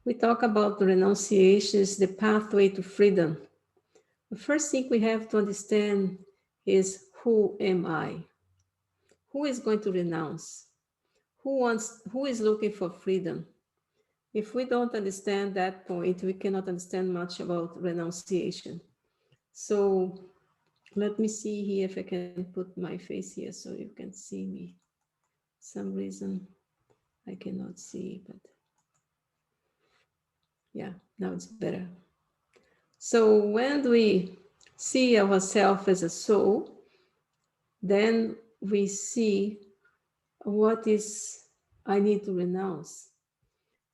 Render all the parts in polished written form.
we talk about renunciation is the pathway to freedom. The first thing we have to understand is, who am I? Who is going to renounce? Who is looking for freedom? If we don't understand that point, we cannot understand much about renunciation. So let me see here if I can put my face here so you can see me. Some reason I cannot see, but yeah, now it's better. So when we see ourselves as a soul, then we see what is I need to renounce.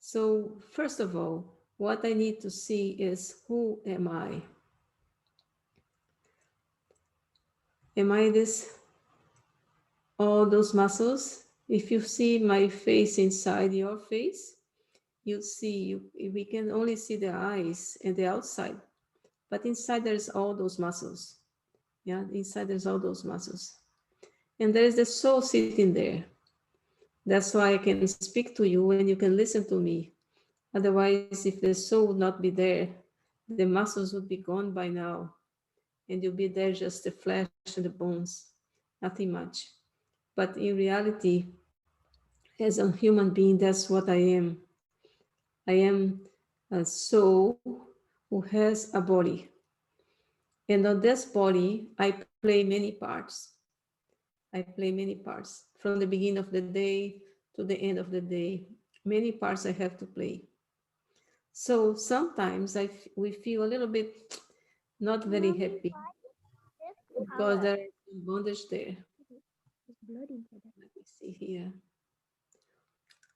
So first of all, what I need to see is, who am I? Am I this, all those muscles? If you see my face inside your face, you see, we can only see the eyes and the outside, but inside there's all those muscles. Yeah, inside there's all those muscles. And there is the soul sitting there. That's why I can speak to you and you can listen to me. Otherwise, if the soul would not be there, the muscles would be gone by now. And you'll be there just the flesh and the bones, nothing much. But in reality, as a human being, that's what I am. I am a soul who has a body. And on this body, I play many parts. I play many parts. From the beginning of the day to the end of the day, many parts I have to play. So sometimes we feel a little bit not very happy because there is bondage there. Let me see here.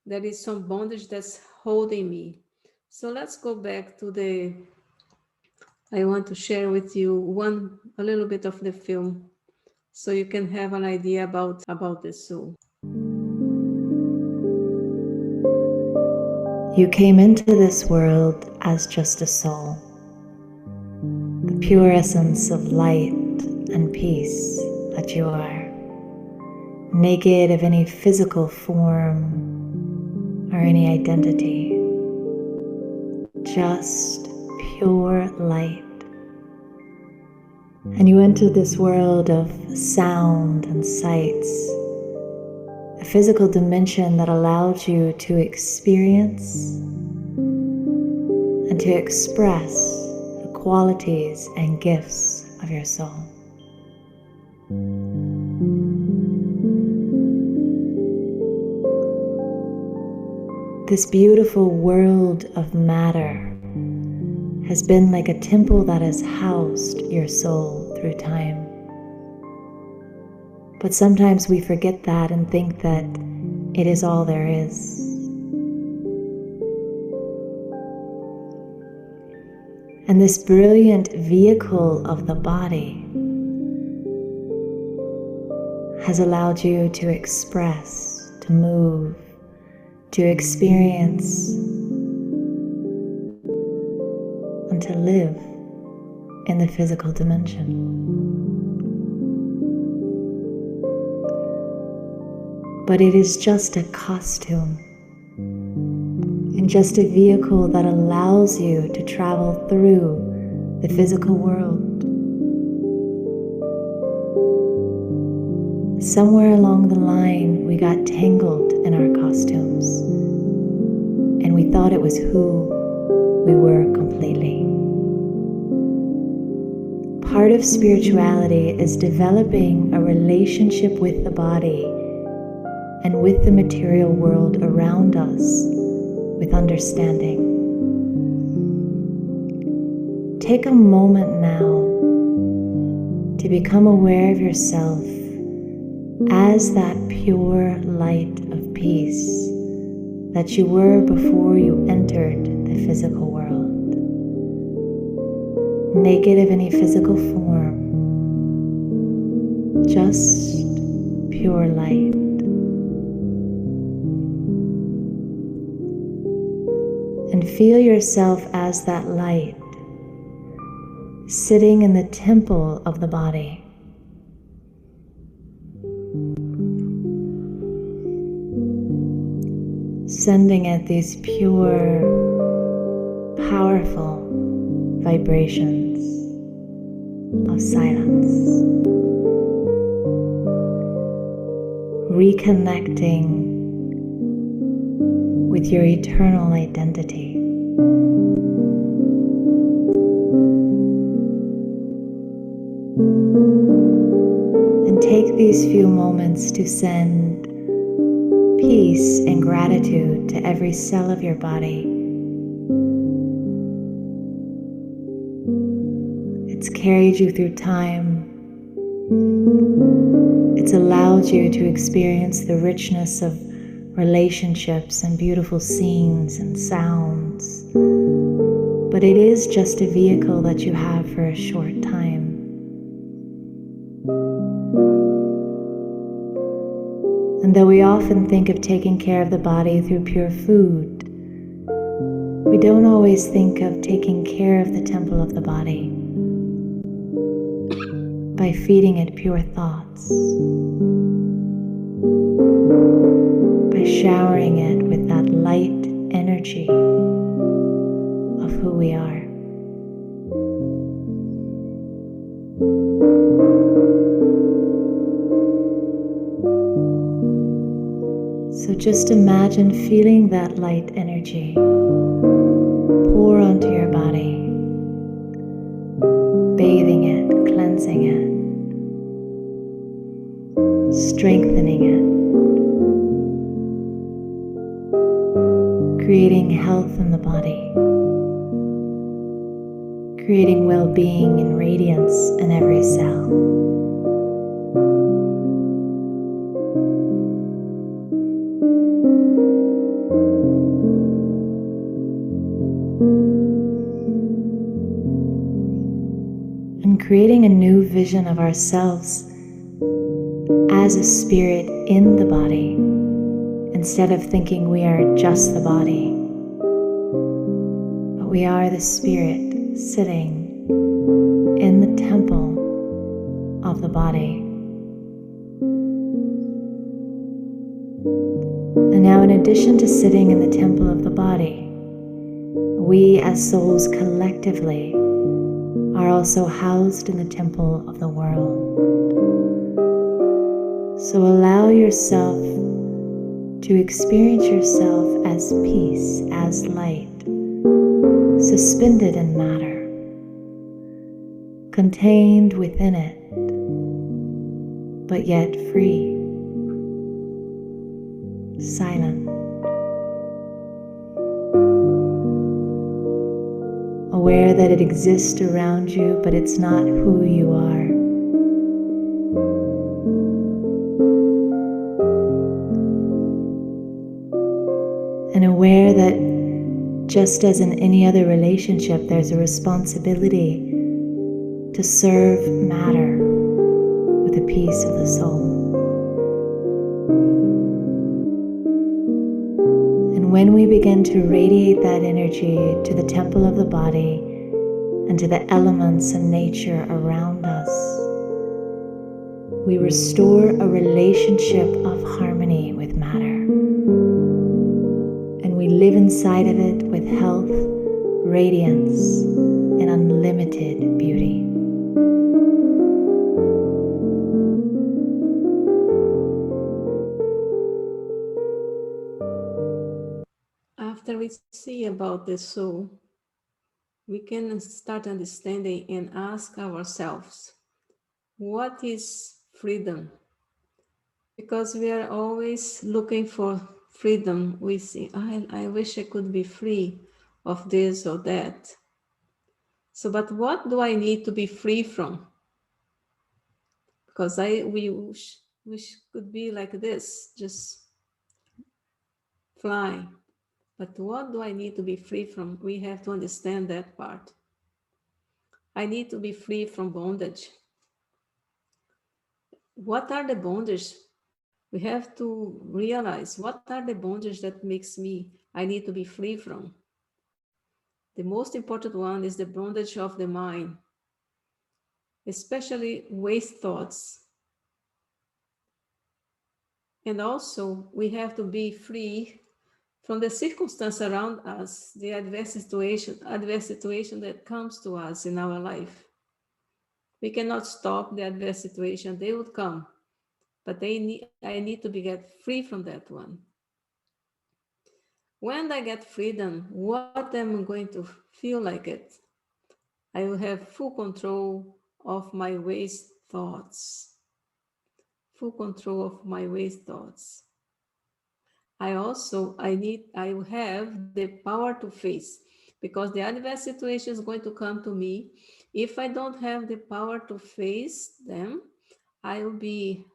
There is some bondage that's holding me. So let's go back to I want to share with you a little bit of the film so you can have an idea about the soul. You came into this world as just a soul, the pure essence of light and peace that you are, naked of any physical form or any identity, just pure light. And you entered this world of sound and sights, a physical dimension that allowed you to experience and to express the qualities and gifts of your soul. This beautiful world of matter has been like a temple that has housed your soul through time. But sometimes we forget that and think that it is all there is. And this brilliant vehicle of the body has allowed you to express, to move, to experience, and to live in the physical dimension. But it is just a costume and just a vehicle that allows you to travel through the physical world. Somewhere along the line, we got tangled in our costumes, and we thought it was who we were completely. Part of spirituality is developing a relationship with the body and with the material world around us with understanding. Take a moment now to become aware of yourself as that pure light of peace that you were before you entered the physical world, naked of any physical form, just pure light. And feel yourself as that light, sitting in the temple of the body. Sending it these pure powerful vibrations of silence, reconnecting with your eternal identity. And take these few moments to send peace and gratitude to every cell of your body. It's carried you through time. It's allowed you to experience the richness of relationships and beautiful scenes and sounds. But it is just a vehicle that you have for a short time. And though we often think of taking care of the body through pure food, we don't always think of taking care of the temple of the body by feeding it pure thoughts, by showering it with that light energy of who we are. So just imagine feeling that light energy pour onto your body, bathing it, cleansing it, strengthening it, creating health in the body, creating well-being and radiance in every cell. And creating a new vision of ourselves as a spirit in the body, instead of thinking we are just the body, but we are the spirit sitting in the temple of the body. And now, in addition to sitting in the temple of the body, we as souls collectively are also housed in the temple of the world. So allow yourself to experience yourself as peace, as light, suspended in matter, contained within it, but yet free, silent, aware that it exists around you, but it's not who you are. And aware that just as in any other relationship, there's a responsibility to serve matter with the peace of the soul. And when we begin to radiate that energy to the temple of the body and to the elements and nature around us, we restore a relationship of harmony with matter. And we live inside of it with health, radiance, and unlimited beauty. After we see about the soul, we can start understanding and ask ourselves, what is freedom? Because we are always looking for freedom. We see, I wish I could be free of this or that. So, but what do I need to be free from? Because we wish could be like this, just fly. But what do I need to be free from? We have to understand that part. I need to be free from bondage. What are the bondages? We have to realize what are the bondages that makes I need to be free from. The most important one is the bondage of the mind, especially waste thoughts. And also we have to be free from the circumstance around us, the adverse situation that comes to us in our life. We cannot stop the adverse situation; they would come, but I need to be get free from that one. When I get freedom, what am I going to feel like it? I will have full control of my waste thoughts. Full control of my waste thoughts. I will have the power to face, because the adverse situation is going to come to me. If I don't have the power to face them, I will be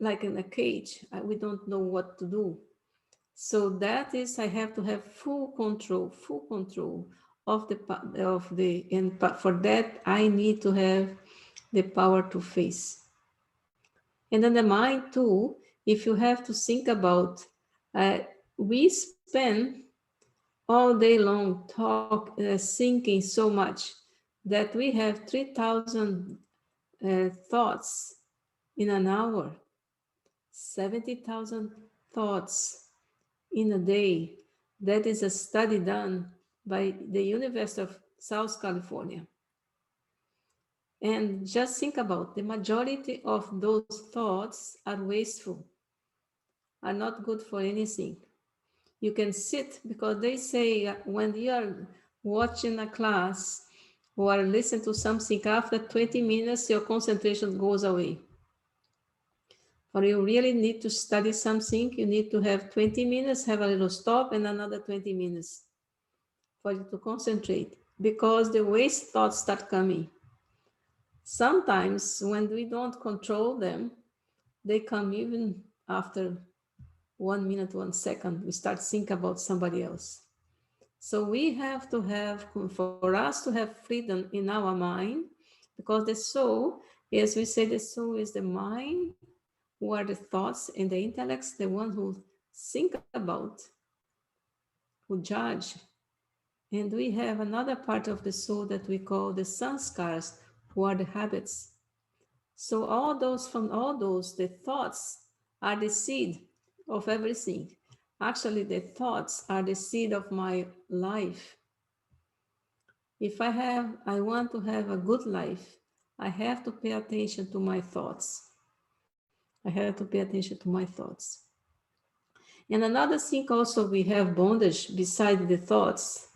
like in a cage. We don't know what to do. So that is, I have to have full control and for that I need to have the power to face. And then the mind too, if you have to think about, uh, we spend all day long thinking so much that we have 3,000 thoughts in an hour, 70,000 thoughts in a day. That is a study done by the University of South California. And just think about, the majority of those thoughts are wasteful, are not good for anything. You can sit, because they say when you are watching a class or listen to something, after 20 minutes, your concentration goes away. For you really need to study something, you need to have 20 minutes, have a little stop, and another 20 minutes for you to concentrate, because the waste thoughts start coming. Sometimes when we don't control them, they come even after 1 minute, 1 second. We start thinking about somebody else. So we have to have, for us to have freedom in our mind, because the soul, as we say, the soul is the mind, who are the thoughts, and the intellects, the one who think about, who judge. And we have another part of the soul that we call the sanskars, who are the habits. So from all those, the thoughts are the seed of everything. Actually, the thoughts are the seed of my life. If I want to have a good life, I have to pay attention to my thoughts. I have to pay attention to my thoughts. And another thing also, we have bondage beside the thoughts,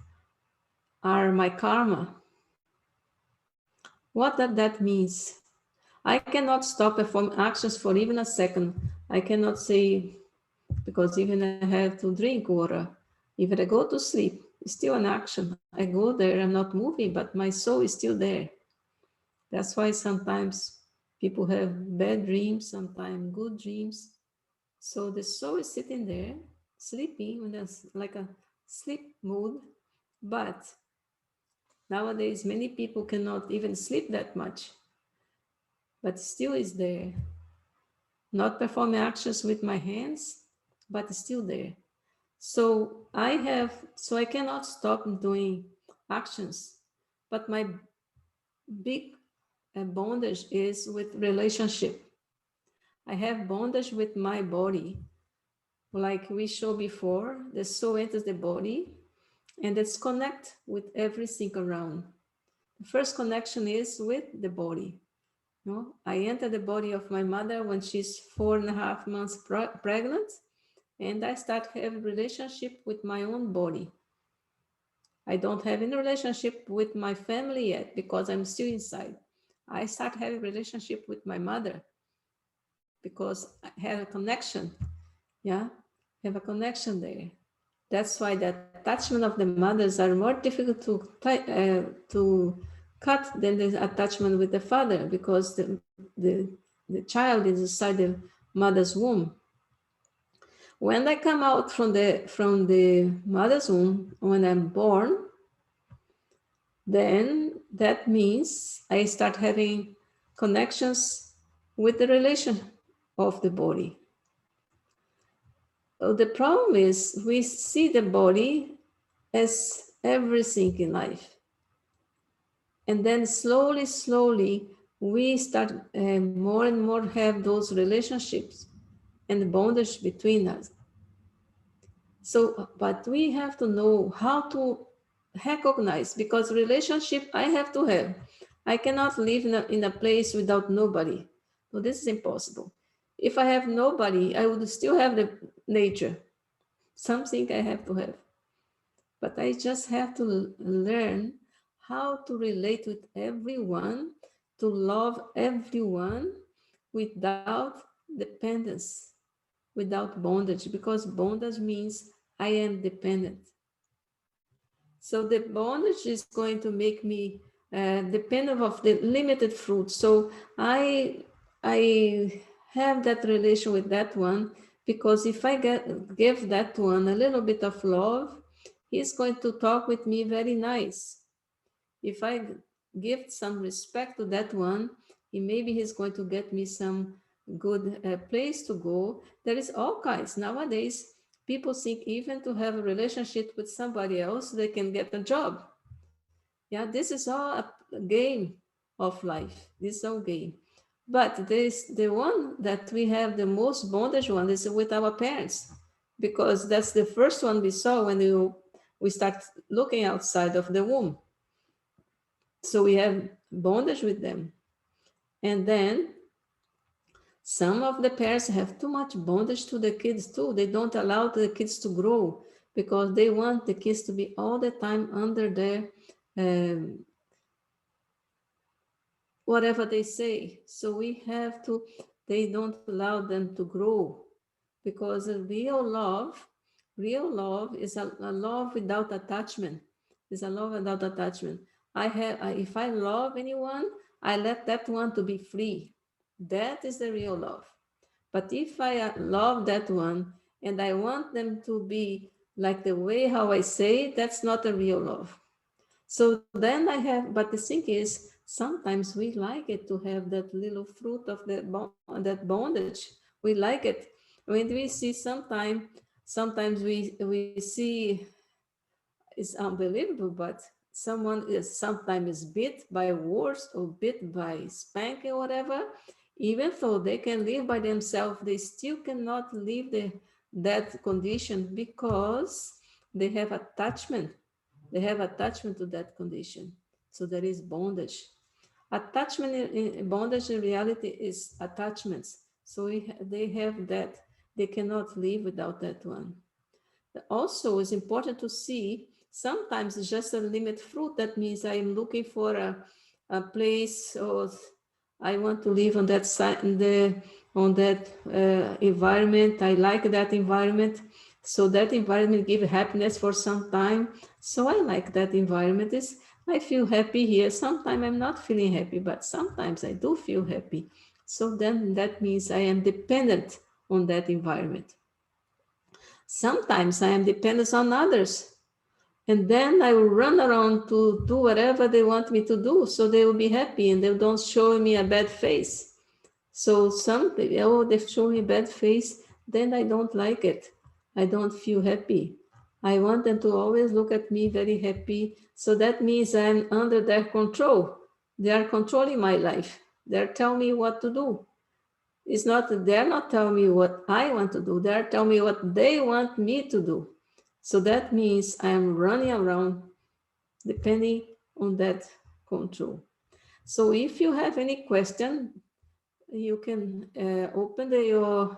are my karma. What that means? I cannot stop performing actions for even a second. I cannot say, because even I have to drink water. If I go to sleep, it's still an action. I go there, I'm not moving, but my soul is still there. That's why sometimes people have bad dreams, sometimes good dreams. So the soul is sitting there, sleeping, when there's like a sleep mode. But nowadays, many people cannot even sleep that much, but still is there. Not performing actions with my hands, but still there. So I cannot stop doing actions, but my big bondage is with relationship. I have bondage with my body. Like we showed before, the soul enters the body and it's connect with everything around. The first connection is with the body. No, I enter the body of my mother when she's 4.5 months pregnant, and I start having relationship with my own body. I don't have any relationship with my family yet because I'm still inside. I start having relationship with my mother because I have a connection. Yeah, have a connection there. That's why the attachment of the mothers are more difficult to cut than the attachment with the father, because the child is inside the mother's womb. When I come out from the mother's womb, when I'm born, then that means I start having connections with the relation of the body. The problem is we see the body as everything in life. And then slowly, we start more and more have those relationships and the bondage between us. So, but we have to know how to recognize, because relationship I have to have. I cannot live in a place without nobody. So this is impossible. If I have nobody, I would still have the nature. Something I have to have. But I just have to learn how to relate with everyone, to love everyone without dependence, without bondage, because bondage means I am dependent. So the bondage is going to make me dependent of the limited fruit. So I have that relation with that one, because if I give that one a little bit of love, he's going to talk with me very nice. If I give some respect to that one, maybe he's going to get me some good place to go. There is all kinds. Nowadays, people think even to have a relationship with somebody else, they can get a job. Yeah, this is all a game of life. This is all game. But there's the one that we have the most bondage one is with our parents, because that's the first one we saw when we start looking outside of the womb. So we have bondage with them. And then some of the parents have too much bondage to the kids too. They don't allow the kids to grow, because they want the kids to be all the time under their um, whatever they say. So we have to, they don't allow them to grow, because a real love is a love without attachment. Is a love without attachment. If I love anyone, I let that one to be free. That is the real love. But if I love that one and I want them to be like the way how I say, that's not a real love. So then I have, but the thing is, sometimes we like it to have that little fruit of that bondage. We like it. When we see sometimes we see it's unbelievable, but someone is sometimes bit by words or bit by spanking or whatever, even though they can live by themselves, they still cannot leave that condition, because they have attachment. They have attachment to that condition. So there is bondage. Attachment in bondage in reality is attachments. So they have that. They cannot live without that one. Also, it's important to see sometimes it's just a limit fruit. That means I'm looking for a place, or I want to live on that side, on that environment. I like that environment. So that environment gives happiness for some time. So I like that environment. I feel happy here. Sometimes I'm not feeling happy, but sometimes I do feel happy. So then that means I am dependent on that environment. Sometimes I am dependent on others. And then I will run around to do whatever they want me to do, so they will be happy and they don't show me a bad face. So some people, oh, they show me a bad face, then I don't like it. I don't feel happy. I want them to always look at me very happy. So that means I'm under their control. They are controlling my life. They're telling me what to do. It's not, they're not telling me what I want to do. They're telling me what they want me to do. So that means I am running around depending on that control. So if you have any question, you can open your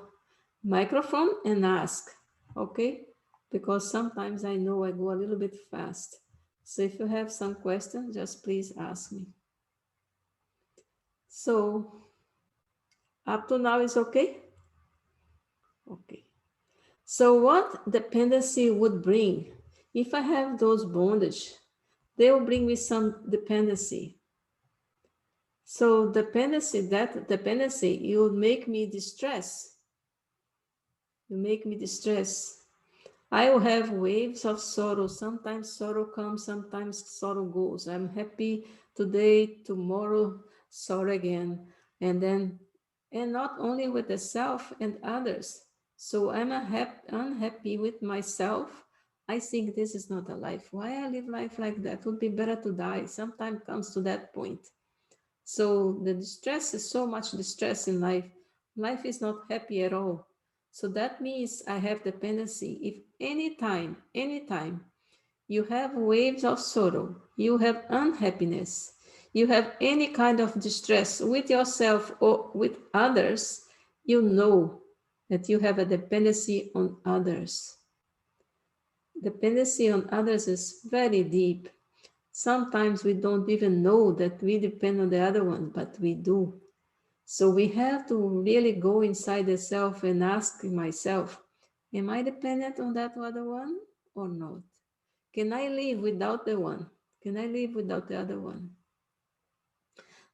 microphone and ask, okay? Because sometimes I know I go a little bit fast. So if you have some question, just please ask me. So up to now is okay? Okay. So what dependency would bring? If I have those bondage, they will bring me some dependency. So that dependency, you would make me distress. You make me distress. I will have waves of sorrow. Sometimes sorrow comes, sometimes sorrow goes. I'm happy today, tomorrow, sorrow again. And then, and not only with the self and others. So I'm unhappy with myself. I think this is not a life. Why I live life like that? It would be better to die. Sometimes comes to that point. So the distress is so much distress in life. Life is not happy at all. So that means I have dependency. If anytime you have waves of sorrow, you have unhappiness, you have any kind of distress with yourself or with others, you know that you have a dependency on others. Dependency on others is very deep. Sometimes we don't even know that we depend on the other one, but we do. So we have to really go inside the self and ask myself, am I dependent on that other one or not? Can I live without the one? Can I live without the other one?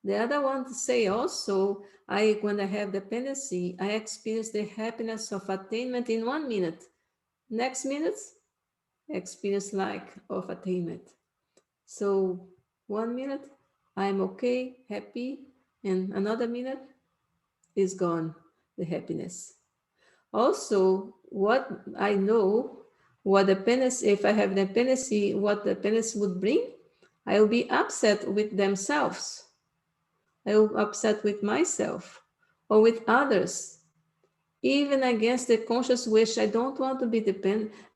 The other one to say also, when I have dependency, I experience the happiness of attainment in 1 minute. Next minute, experience lack of attainment. So 1 minute, I'm okay, happy, and another minute is gone, the happiness. Also, what I know, what dependency, if I have dependency, what dependency would bring, I will be upset with themselves. I will upset with myself or with others, even against the conscious wish. I don't want to be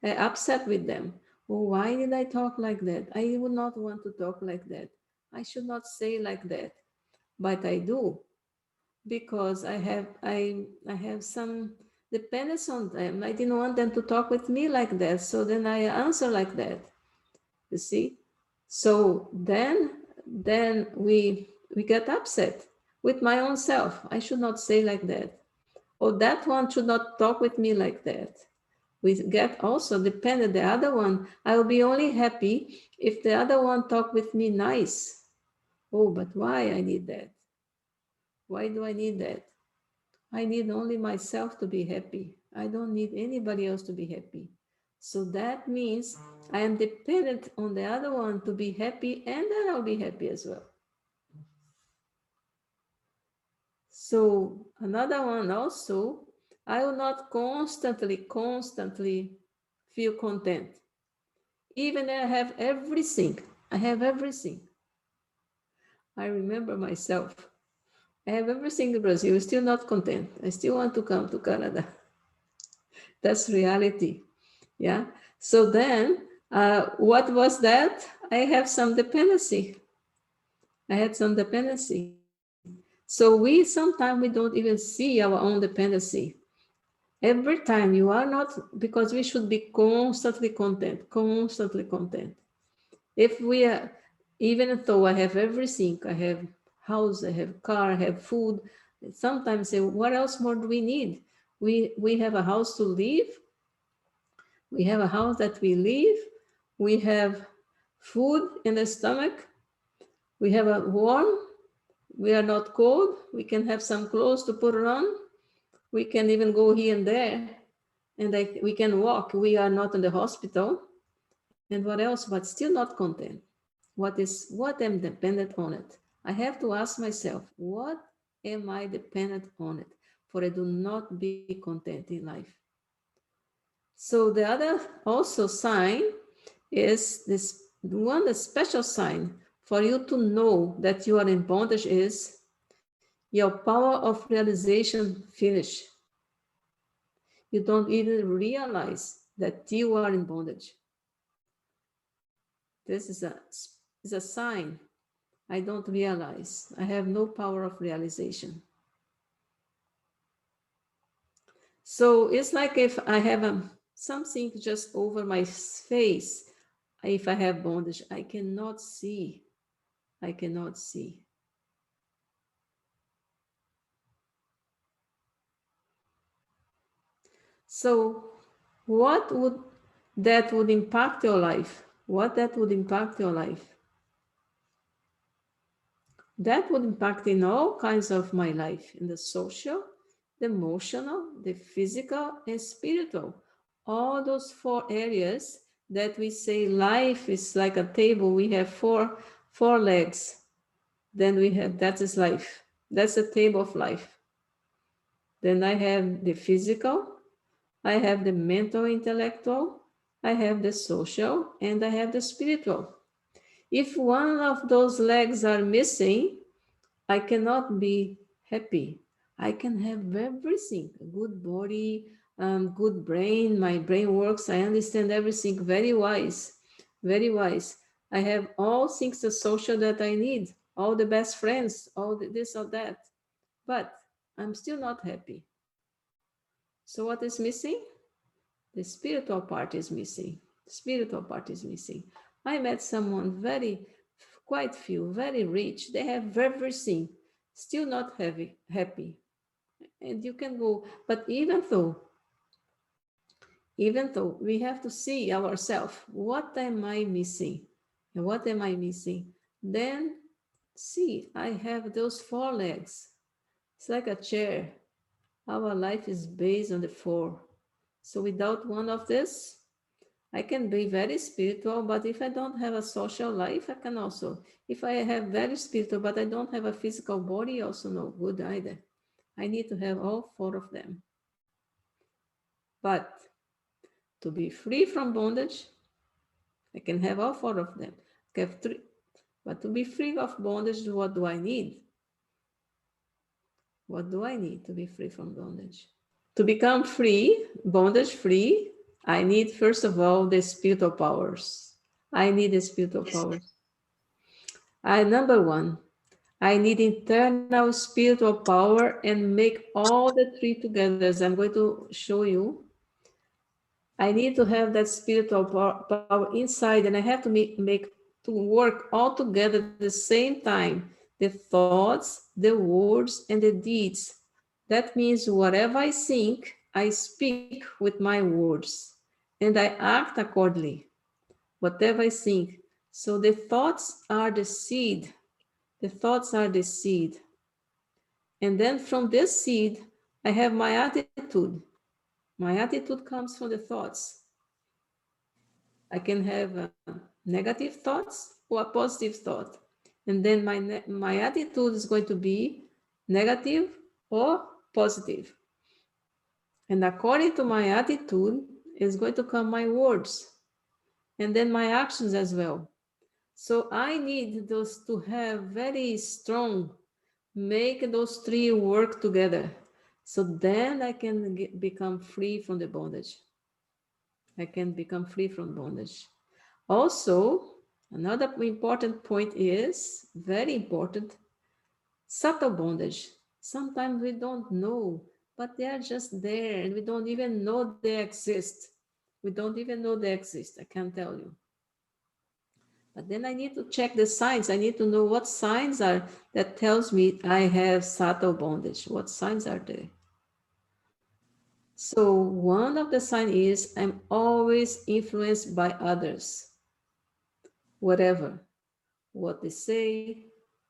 upset with them. Oh, why did I talk like that? I would not want to talk like that. I should not say like that, but I do because I have some dependence on them. I didn't want them to talk with me like that, so then I answer like that. You see, so then we get upset with my own self. I should not say like that, or that one should not talk with me like that. We get also dependent. The other one, I will be only happy if the other one talk with me nice. Oh, but why I need that? Why do I need that? I need only myself to be happy. I don't need anybody else to be happy. So that means I am dependent on the other one to be happy, and then I'll be happy as well. So another one also, I will not constantly feel content. Even I have everything. I have everything. I remember myself. I have everything in Brazil, still not content. I still want to come to Canada. That's reality. Yeah. So then, what was that? I have some dependency. I had some dependency. So sometimes we don't even see our own dependency. Every time you are not, because we should be constantly content, constantly content. If we are, even though I have everything, I have house, I have car, I have food, sometimes say, what else more do we need? We have a house to live. We have a house that we live. We have food in the stomach. We have a warm. We are not cold. We can have some clothes to put on. We can even go here and there. And we can walk. We are not in the hospital. And what else? But still not content. What am dependent on it? I have to ask myself, what am I dependent on it? For I do not be content in life. So the other also sign is this one, the special sign for you to know that you are in bondage is your power of realization finish. You don't even realize that you are in bondage. This is a sign. I don't realize. I have no power of realization. So it's like if I have something just over my face, if I have bondage, I cannot see. I cannot see. So what would impact your life? What that would impact your life? That would impact in all kinds of my life, in the social, the emotional, the physical, and spiritual. All those four areas that we say life is like a table. We have four legs. Then we have, that is life. That's a table of life. Then I have the physical, I have the mental, intellectual, I have the social, and I have the spiritual. If one of those legs are missing, I cannot be happy. I can have everything, a good body, good brain. My brain works. I understand everything. Very wise, very wise. I have all things the social that I need, all the best friends, all this or that. But I'm still not happy. So what is missing? The spiritual part is missing. The spiritual part is missing. I met someone very, quite few, very rich. They have everything, still not happy. And you can go, but even though we have to see ourselves, what am I missing? And what am I missing? Then see, I have those four legs. It's like a chair. Our life is based on the four. So without one of this, I can be very spiritual, but if I don't have a social life, I can also. If I have very spiritual, but I don't have a physical body, also no good either. I need to have all four of them. But to be free from bondage, I can have all four of them. I have three. But to be free of bondage, what do I need? What do I need to be free from bondage? To become free, bondage free, I need first of all the spiritual powers. I need the spiritual powers. Number one, I need internal spiritual power and make all the three together. As I'm going to show you, I need to have that spiritual power inside, and I have to make to work all together at the same time. The thoughts, the words, and the deeds. That means whatever I think, I speak with my words, and I act accordingly. Whatever I think. So the thoughts are the seed. The thoughts are the seed. And then from this seed, I have my attitude. My attitude comes from the thoughts. I can have negative thoughts or a positive thought. And then my attitude is going to be negative or positive. And according to my attitude is going to come my words and then my actions as well. So I need those to have very strong, make those three work together. So then I can become free from the bondage. I can become free from bondage. Also, another important point is very important, subtle bondage. Sometimes we don't know, but they are just there and we don't even know they exist. We don't even know they exist, I can't tell you. But then I need to check the signs. I need to know what signs are that tells me I have subtle bondage. What signs are there? So one of the signs is I'm always influenced by others, whatever, what they say,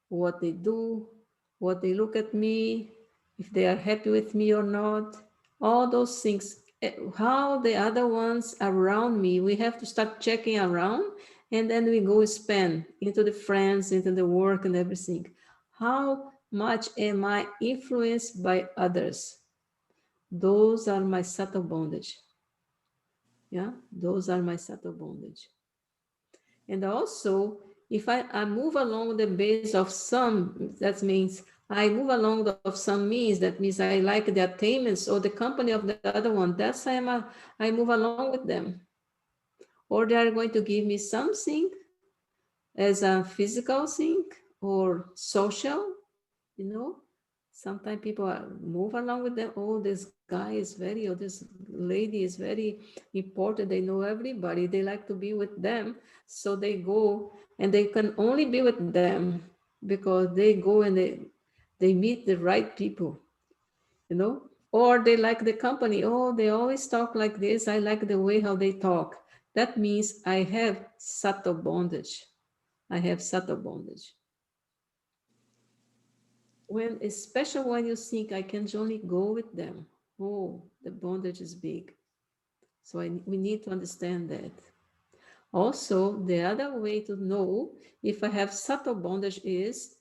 what they do, what they look at me, if they are happy with me or not, all those things. How the other ones around me, we have to start checking around and then we go spend into the friends, into the work and everything. How much am I influenced by others? Those are my subtle bondage. Yeah, those are my subtle bondage. And also, if I move along the base of some, that means I move along of some means, that means I like the attainments or the company of the other one, that's I move along with them. Or they are going to give me something as a physical thing or social, you know. Sometimes people move along with them. Oh, this guy is very, or this lady is very important. They know everybody. They like to be with them. So they go and they can only be with them because they go and they meet the right people, you know, or they like the company. Oh, they always talk like this. I like the way how they talk. That means I have subtle bondage. I have subtle bondage. When, especially when you think I can only go with them, oh, the bondage is big. So we need to understand that. Also, the other way to know if I have subtle bondage is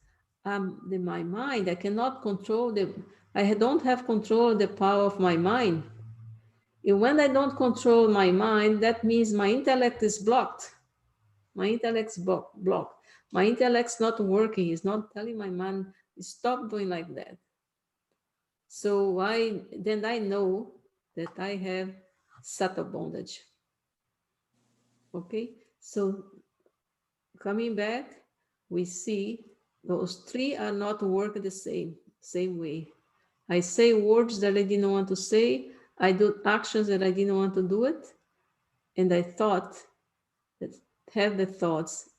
my mind. I cannot control I don't have control of the power of my mind. And when I don't control my mind, that means my intellect is blocked. My intellect's blocked. My intellect's not working. It's not telling my mind, stop doing like that. So I know that I have subtle bondage. Okay, so coming back, we see those three are not working the same way. I say words that I didn't want to say. I do actions that I didn't want to do it. And I thought that have the thoughts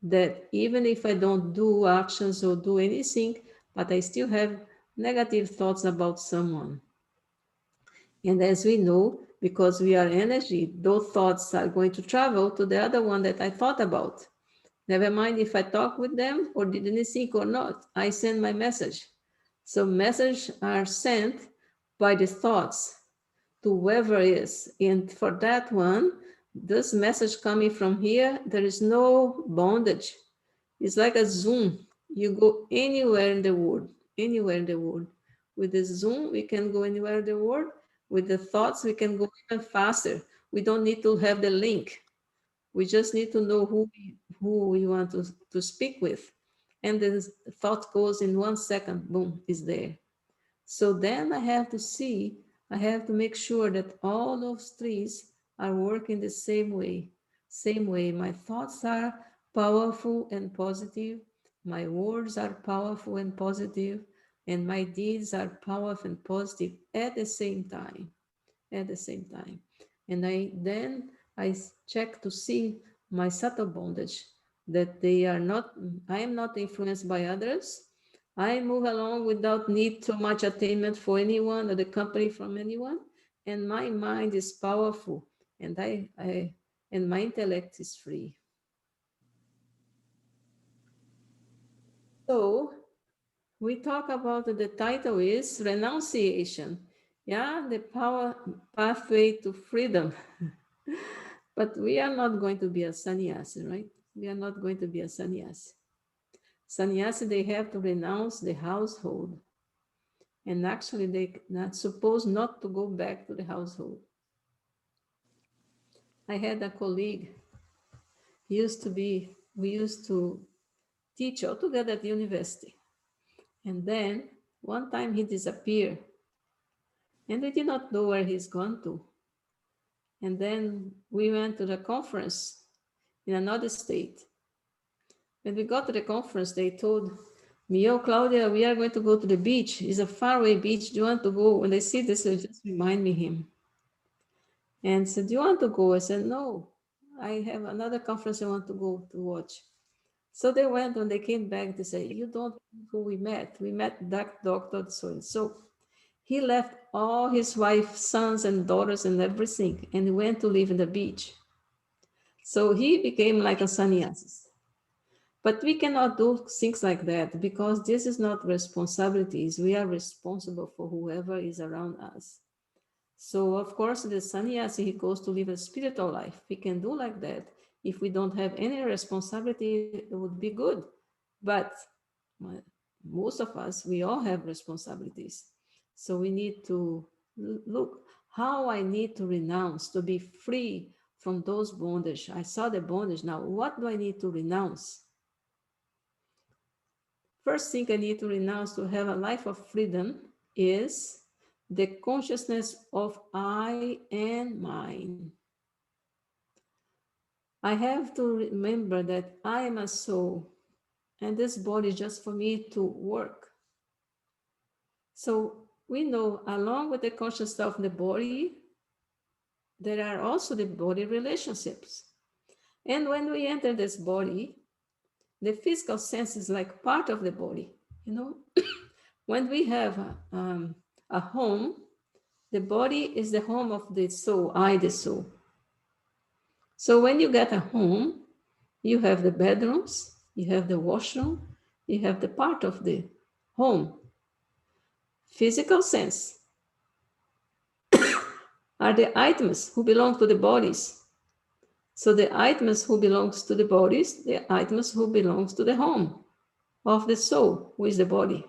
that even if I don't do actions or do anything, but I still have negative thoughts about someone. And as we know, because we are energy, those thoughts are going to travel to the other one that I thought about. Never mind if I talk with them or didn't think or not, I send my message. So messages are sent by the thoughts to whoever is. And for that one, this message coming from here, there is no bondage. It's like a zoom. You go anywhere in the world, anywhere in the world. With the zoom, we can go anywhere in the world. With the thoughts, we can go even faster. We don't need to have the link. We just need to know who we want to speak with. And the thought goes in 1 second, boom, is there. So then I have to make sure that all those trees are working the same way. Same way. My thoughts are powerful and positive. My words are powerful and positive. And my deeds are powerful and positive at the same time. At the same time. And I check to see my subtle bondage, that they are not, I am not influenced by others. I move along without need too much attainment for anyone or the company from anyone. And my mind is powerful, and and my intellect is free. So we talk about the title is Renunciation. Yeah, the power pathway to freedom. But we are not going to be a sannyasi, right? We are not going to be a sannyasi. Sannyasi, they have to renounce the household. And actually, they not supposed not to go back to the household. I had a colleague, we used to teach all together at the university. And then one time he disappeared. And we did not know where he's gone to. And then we went to the conference in another state. When we got to the conference, they told me, "Oh, Claudia, we are going to go to the beach. It's a faraway beach. Do you want to go?" When they see this, they just remind me him. And said, "Do you want to go?" I said, "No, I have another conference I want to go to watch." So they went. When they came back, they said, "You don't know who we met. We met that doctor so and so." He left all his wife, sons, and daughters and everything, and he went to live in the beach. So he became like a sannyasi. But we cannot do things like that because this is not responsibilities. We are responsible for whoever is around us. So of course, the sannyasi, he goes to live a spiritual life. We can do like that. If we don't have any responsibility, it would be good. But most of us, we all have responsibilities. So we need to look how I need to renounce to be free from those bondage. I saw the bondage. Now, what do I need to renounce? First thing I need to renounce to have a life of freedom is the consciousness of I and mine. I have to remember that I am a soul and this body is just for me to work. So we know along with the consciousness of the body, there are also the body relationships. And when we enter this body, the physical sense is like part of the body, you know. When we have a home, the body is the home of the soul, I, the soul. So when you get a home, you have the bedrooms, you have the washroom, you have the part of the home. Physical sense are the items who belong to the bodies. So the items who belongs to the bodies, the items who belongs to the home of the soul, who is the body.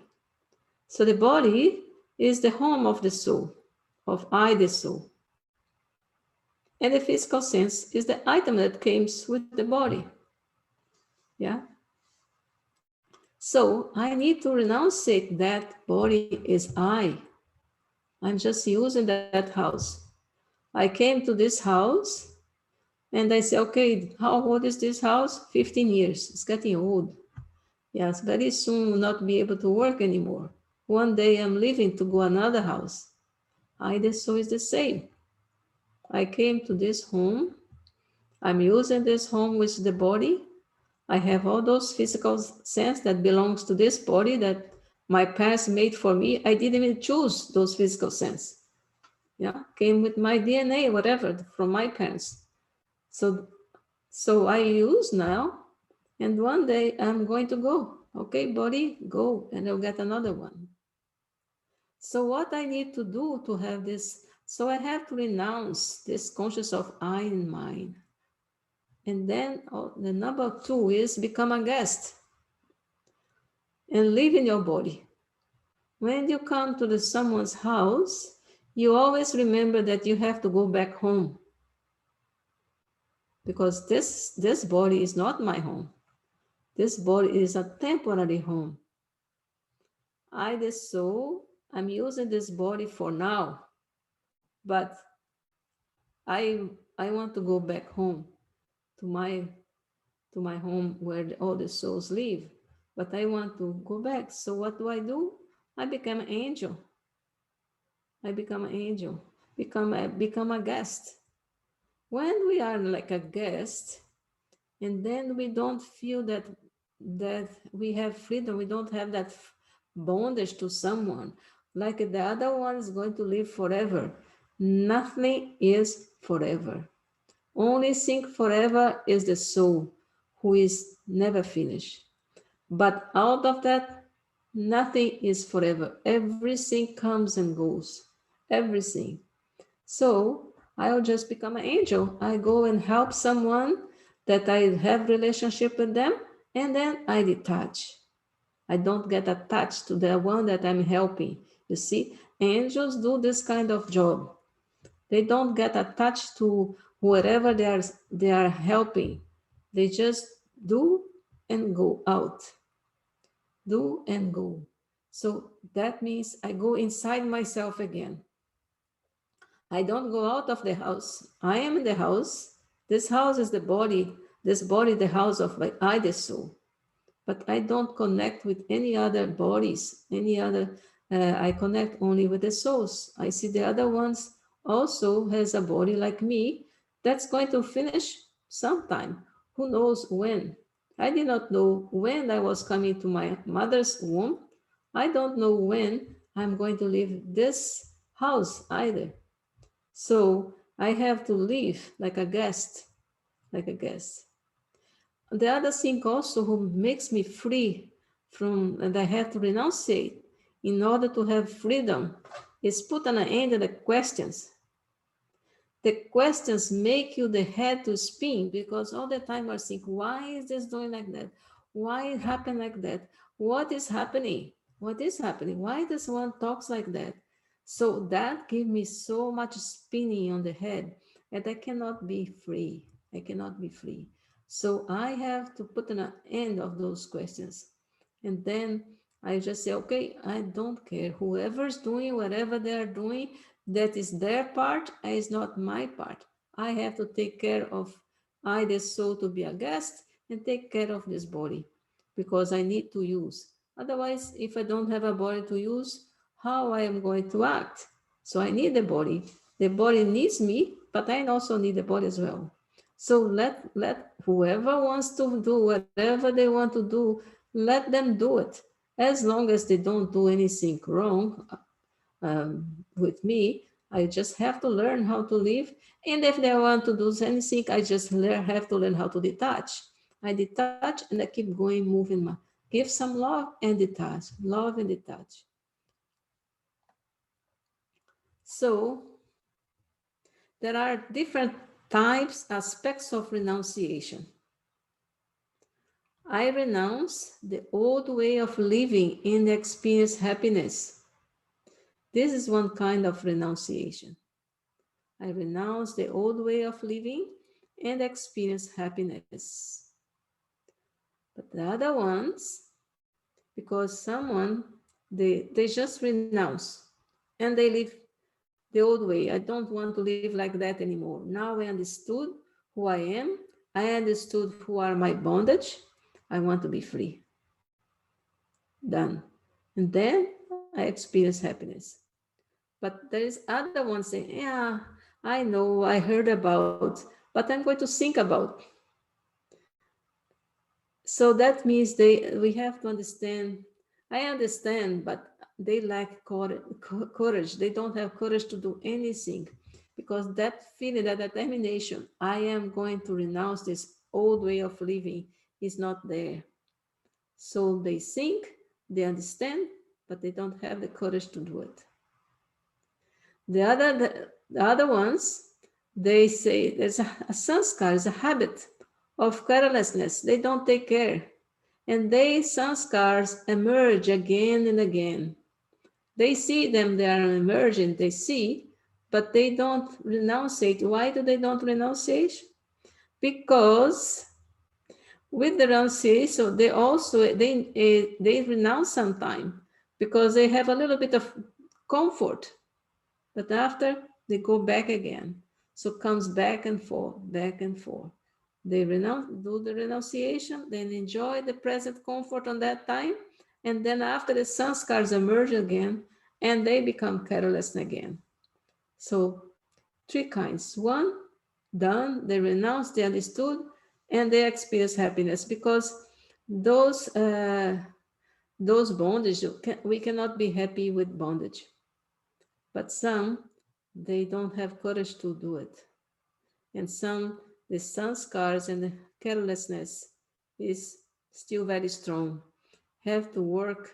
So the body is the home of the soul, of I, the soul. And the physical sense is the item that comes with the body. Yeah. So I need to renunciate that body is I. I'm just using that house. I came to this house and I say, okay, how old is this house? 15 years. It's getting old. Yes, very soon will not be able to work anymore. One day I'm leaving to go another house. I, the soul is the same. I came to this home. I'm using this home with the body. I have all those physical sense that belongs to this body that my parents made for me. I didn't even choose those physical sense. Yeah, came with my DNA, whatever, from my parents. So, so I use now, and one day I'm going to go. Okay, body, go, and I'll get another one. So what I need to do to have this? So I have to renounce this conscious of I and mine. And then the number two is become a guest and live in your body. When you come to someone's house, you always remember that you have to go back home because this body is not my home. This body is a temporary home. I, the soul, I'm using this body for now, but I I want to go back home to my home where all the souls live. But I want to go back. So what do? I become an angel. I become an angel. Become a guest. When we are like a guest, and then we don't feel that we have freedom, we don't have that bondage to someone, like the other one is going to live forever. Nothing is forever. Only thing forever is the soul, who is never finished. But out of that, nothing is forever. Everything comes and goes. Everything. So I'll just become an angel. I go and help someone that I have relationship with them, and then I detach. I don't get attached to the one that I'm helping. You see, angels do this kind of job. They don't get attached to whoever they are helping. They just do and go out. Do and go. So that means I go inside myself again. I don't go out of the house. I am in the house. This house is the body. This body, the house of my I, the soul. But I don't connect with any other bodies, any other. I connect only with the souls. I see the other ones also has a body like me that's going to finish sometime. Who knows when? I did not know when I was coming to my mother's womb. I don't know when I'm going to leave this house either. So I have to live like a guest, like a guest. The other thing also who makes me free from, and I have to renunciate in order to have freedom, is put an end to the questions. The questions make you the head to spin because all the time I think, why is this doing like that? Why it happened like that? What is happening? What is happening? Why does one talks like that? So that gives me so much spinning on the head that I cannot be free. I cannot be free. So I have to put an end of those questions. And then I just say, okay, I don't care. Whoever's doing whatever they're doing, that is their part, is not my part. I have to take care of I, the soul, to be a guest and take care of this body because I need to use. Otherwise, if I don't have a body to use, how I am going to act? So I need the body. The body needs me, but I also need the body as well. So let whoever wants to do whatever they want to do, let them do it. As long as they don't do anything wrong, with me, I just have to learn how to live. And if they want to do anything, I just have to learn how to detach. I detach and I keep going, moving. Give some love and detach, love and detach. So there are different types, aspects of renunciation. I renounce the old way of living and experience happiness. This is one kind of renunciation. I renounce the old way of living and experience happiness. But the other ones, because someone, they just renounce and they live the old way. I don't want to live like that anymore. Now I understood who I am. I understood who are my bondage. I want to be free. Done. And then I experience happiness. But there is other ones saying, yeah, I know, I heard about, but I'm going to think about. So that means we have to understand. I understand, but they lack courage. They don't have courage to do anything because that feeling, that determination, I am going to renounce this old way of living, is not there. So they think, they understand, but they don't have the courage to do it. The other ones, they say there's a sanskar, is a habit of carelessness. They don't take care. And they sanskars emerge again and again. They see them, they are emergent, they see, but they don't renunciate. Why do they don't renunciate? Because with the renunciation, they also they renounce sometime because they have a little bit of comfort, but after they go back again. So comes back and forth, back and forth. They do the renunciation, then enjoy the present comfort on that time, and then after the sanskars emerge again, and they become careless again. So three kinds. One, done, they renounce, they understood, and they experience happiness because those bondage, we cannot be happy with bondage. But some, they don't have courage to do it. And some, the sanskars and the carelessness is still very strong. Have to work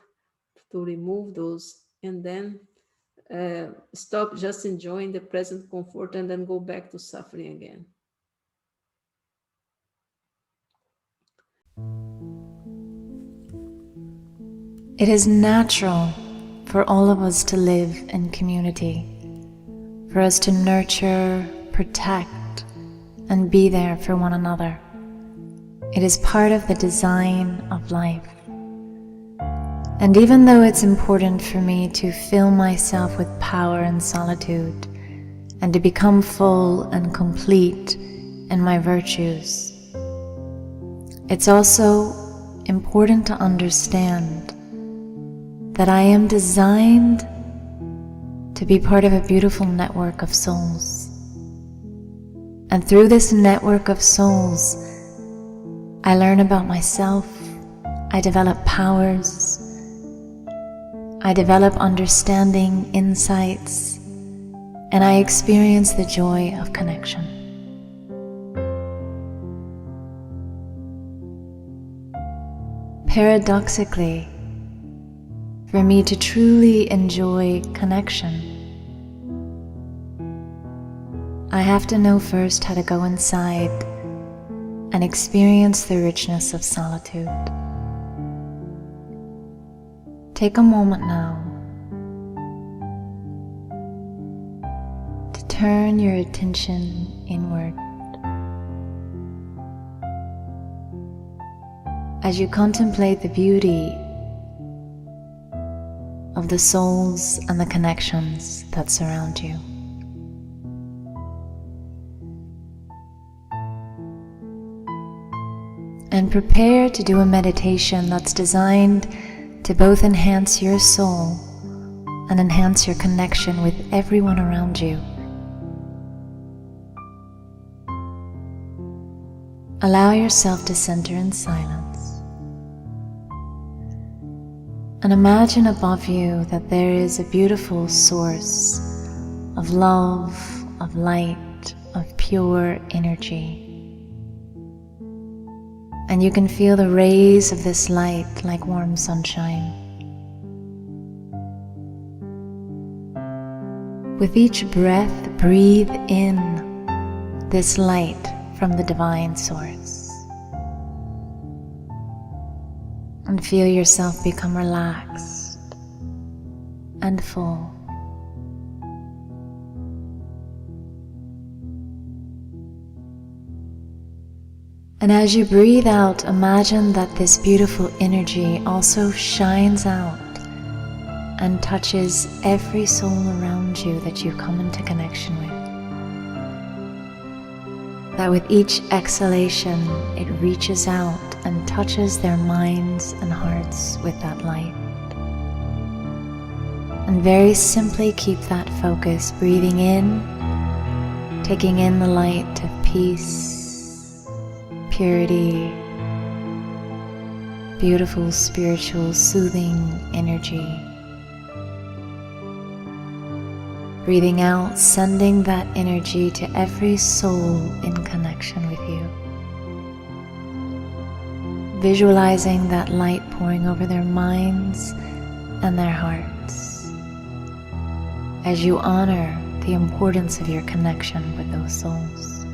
to remove those and then stop just enjoying the present comfort and then go back to suffering again. It is natural for all of us to live in community, for us to nurture, protect, and be there for one another. It is part of the design of life. And even though it's important for me to fill myself with power and solitude, and to become full and complete in my virtues, it's also important to understand that I am designed to be part of a beautiful network of souls. And through this network of souls, I learn about myself, I develop powers, I develop understanding, insights, and I experience the joy of connection. Paradoxically, for me to truly enjoy connection, I have to know first how to go inside and experience the richness of solitude. Take a moment now to turn your attention inward. As you contemplate the beauty of the souls and the connections that surround you. And prepare to do a meditation that's designed to both enhance your soul and enhance your connection with everyone around you. Allow yourself to center in silence. And imagine above you that there is a beautiful source of love, of light, of pure energy. And you can feel the rays of this light like warm sunshine. With each breath, breathe in this light from the divine source. And feel yourself become relaxed and full. And as you breathe out, imagine that this beautiful energy also shines out and touches every soul around you that you come into connection with. That with each exhalation, it reaches out and touches their minds and hearts with that light. And very simply keep that focus, breathing in, taking in the light of peace, purity, beautiful, spiritual, soothing energy. Breathing out, sending that energy to every soul in connection with you. Visualizing that light pouring over their minds and their hearts as you honor the importance of your connection with those souls.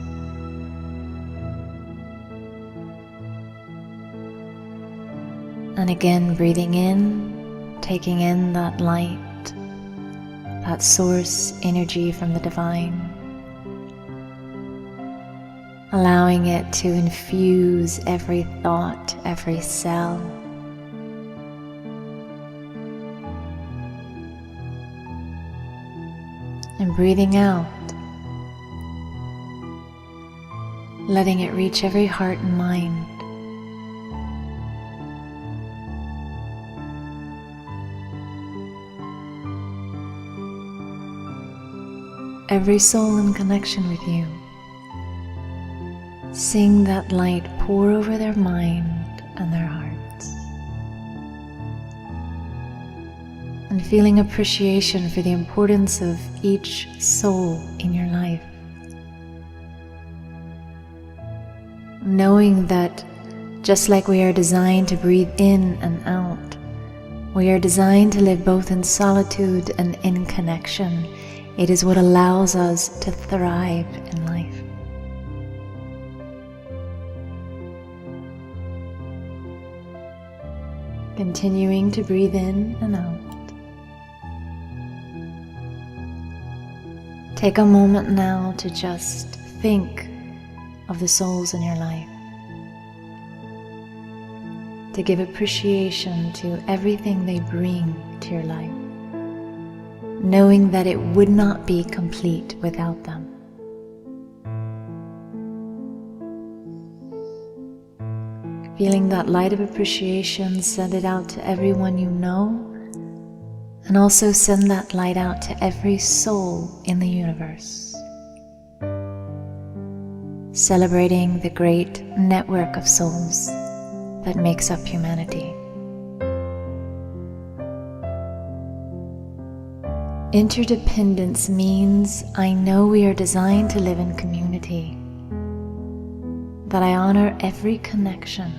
And again, breathing in, taking in that light, that source energy from the divine, allowing it to infuse every thought, every cell. And breathing out, letting it reach every heart and mind. Every soul in connection with you. Seeing that light pour over their mind and their hearts. And feeling appreciation for the importance of each soul in your life. Knowing that just like we are designed to breathe in and out, we are designed to live both in solitude and in connection. It is what allows us to thrive in life. Continuing to breathe in and out. Take a moment now to just think of the souls in your life. To give appreciation to everything they bring to your life, knowing that it would not be complete without them. Feeling that light of appreciation, send it out to everyone you know, and also send that light out to every soul in the universe. Celebrating the great network of souls that makes up humanity. Interdependence means I know we are designed to live in community, that I honor every connection,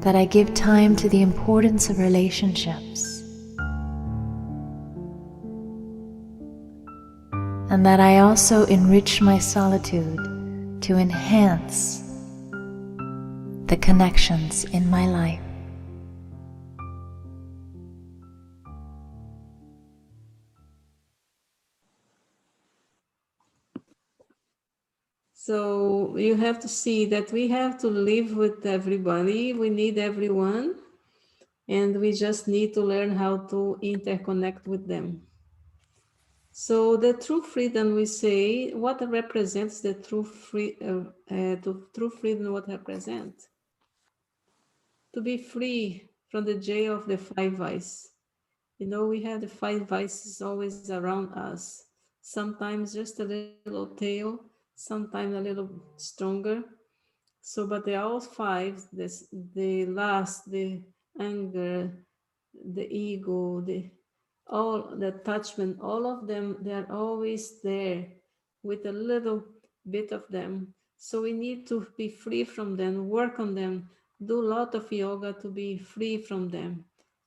that I give time to the importance of relationships, and that I also enrich my solitude to enhance the connections in my life. So you have to see that we have to live with everybody. We need everyone, and we just need to learn how to interconnect with them. So the true freedom, we say, what represents the true true freedom? What represent? To be free from the jail of the five vices. You know, we have the five vices always around us. Sometimes just a little tail, sometimes a little stronger. So, but they are all five. This, the lust, the anger, the ego, the all the attachment, all of them, they are always there with a little bit of them. So we need to be free from them, work on them, do a lot of yoga to be free from them,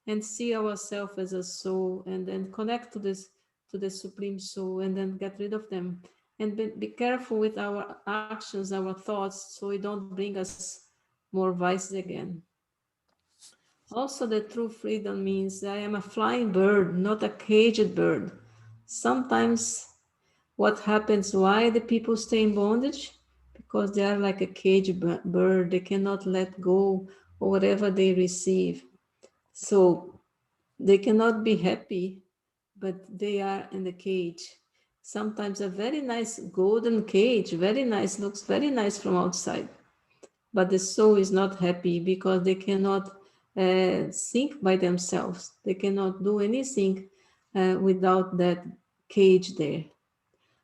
and see ourselves as a soul, and then connect to this, to the supreme soul, and then get rid of them. And be careful with our actions, our thoughts, so we don't bring us more vices again. Also, the true freedom means I am a flying bird, not a caged bird. Sometimes what happens, why the people stay in bondage? Because they are like a caged bird. They cannot let go of whatever they receive. So they cannot be happy, but they are in the cage. Sometimes a very nice golden cage, very nice, looks very nice from outside, but the soul is not happy because they cannot think by themselves. They cannot do anything without that cage there.